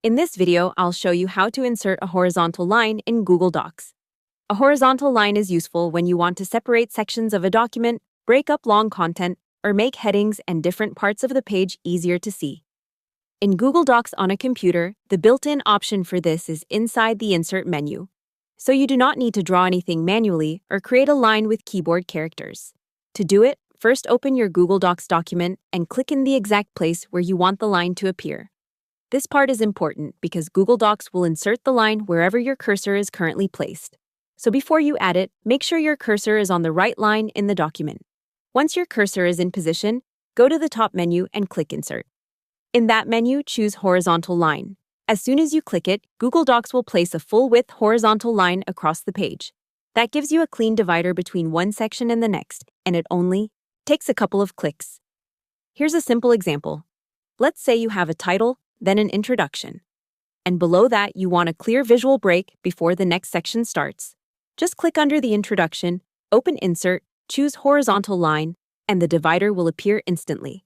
In this video, I'll show you how to insert a horizontal line in Google Docs. A horizontal line is useful when you want to separate sections of a document, break up long content, or make headings and different parts of the page easier to see. In Google Docs on a computer, the built-in option for this is inside the Insert menu, so you do not need to draw anything manually or create a line with keyboard characters. To do it, first open your Google Docs document and click in the exact place where you want the line to appear. This part is important because Google Docs will insert the line wherever your cursor is currently placed. So before you add it, make sure your cursor is on the right line in the document. Once your cursor is in position, go to the top menu and click Insert. In that menu, choose Horizontal Line. As soon as you click it, Google Docs will place a full-width horizontal line across the page. That gives you a clean divider between one section and the next, and it only takes a couple of clicks. Here's a simple example. Let's say you have a title, then an introduction. And below that, you want a clear visual break before the next section starts. Just click under the introduction, open Insert, choose Horizontal Line, and the divider will appear instantly.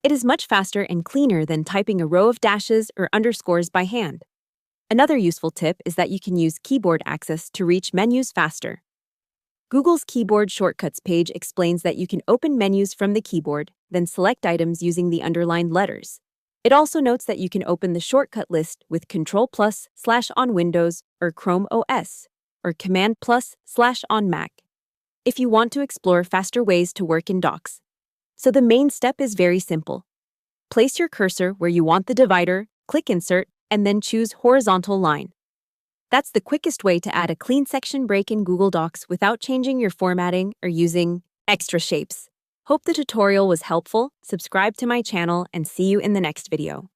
It is much faster and cleaner than typing a row of dashes or underscores by hand. Another useful tip is that you can use keyboard access to reach menus faster. Google's Keyboard Shortcuts page explains that you can open menus from the keyboard, then select items using the underlined letters. It also notes that you can open the shortcut list with Ctrl+/ on Windows or Chrome OS, or Command+/ on Mac, if you want to explore faster ways to work in Docs. So the main step is very simple. Place your cursor where you want the divider, click Insert, and then choose Horizontal Line. That's the quickest way to add a clean section break in Google Docs without changing your formatting or using extra shapes. Hope the tutorial was helpful. Subscribe to my channel and see you in the next video.